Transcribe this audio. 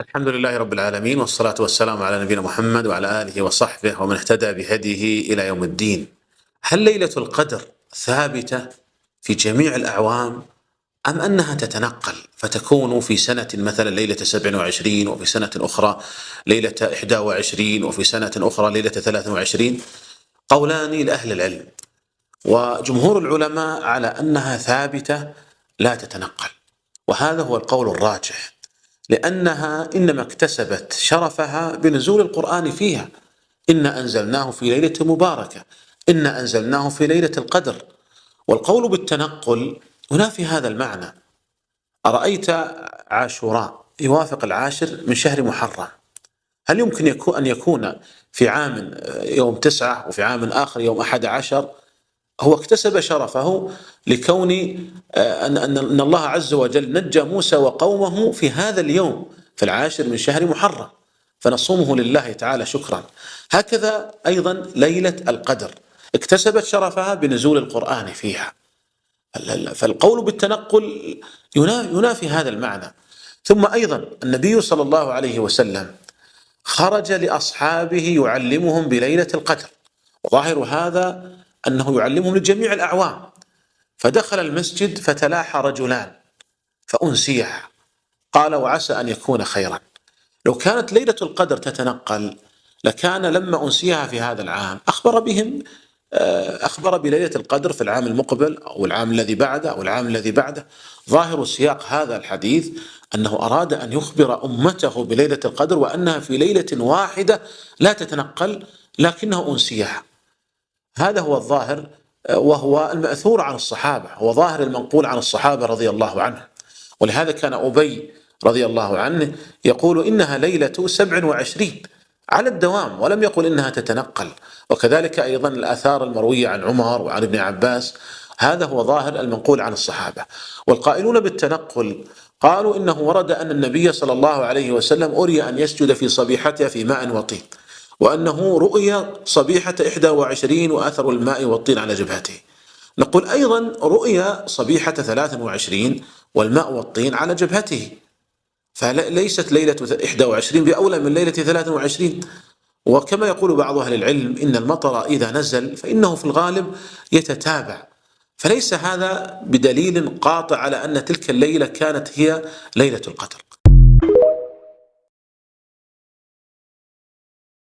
الحمد لله رب العالمين، والصلاة والسلام على نبينا محمد وعلى آله وصحبه ومن اهتدى بهديه إلى يوم الدين. هل ليلة القدر ثابتة في جميع الأعوام أم أنها تتنقل فتكون في سنة مثلا ليلة 27 وفي سنة أخرى ليلة 21 وفي سنة أخرى ليلة 23؟ قولان لأهل العلم، وجمهور العلماء على أنها ثابتة لا تتنقل، وهذا هو القول الراجح، لأنها إنما اكتسبت شرفها بنزول القرآن فيها. إنا أنزلناه في ليلة مباركة، إنا أنزلناه في ليلة القدر. والقول بالتنقل ينافي هذا المعنى. أرأيت عاشوراء يوافق 10 من شهر محرم، هل يمكن أن يكون في عام يوم 9 وفي عام آخر يوم 11؟ هو اكتسب شرفه لكون أن الله عز وجل نجى موسى وقومه في هذا اليوم في 10 من شهر محرم، فنصومه لله تعالى شكرا. هكذا أيضا ليلة القدر اكتسبت شرفها بنزول القرآن فيها، فالقول بالتنقل ينافي هذا المعنى. ثم أيضا النبي صلى الله عليه وسلم خرج لأصحابه يعلمهم بليلة القدر، وظاهر هذا أنه يعلمهم لجميع الأعوام، فدخل المسجد فتلاحى رجلان فأنسيا، قال وعسى أن يكون خيرا. لو كانت ليلة القدر تتنقل لكان لما أنسيها في هذا العام أخبر بليلة القدر في العام المقبل أو العام الذي بعده أو العام الذي بعده. ظاهر سياق هذا الحديث أنه أراد أن يخبر أمته بليلة القدر وأنها في ليلة واحدة لا تتنقل لكنه أنسيها. هذا هو الظاهر، وهو المأثور عن الصحابة، هو ظاهر المنقول عن الصحابة رضي الله عنهم. ولهذا كان أبي رضي الله عنه يقول إنها ليلة 27 على الدوام، ولم يقل إنها تتنقل. وكذلك أيضا الآثار المروية عن عمر وعن ابن عباس، هذا هو ظاهر المنقول عن الصحابة. والقائلون بالتنقل قالوا إنه ورد أن النبي صلى الله عليه وسلم أري أن يسجد في صبيحته في ماء وطين، وأنه رؤي صبيحة 21 وأثر الماء والطين على جبهته. نقول أيضا رؤي صبيحة 23 والماء والطين على جبهته، فليست ليلة 21 بأولى من ليلة 23. وكما يقول بعض أهل العلم إن المطر إذا نزل فإنه في الغالب يتتابع، فليس هذا بدليل قاطع على أن تلك الليلة كانت هي ليلة القدر.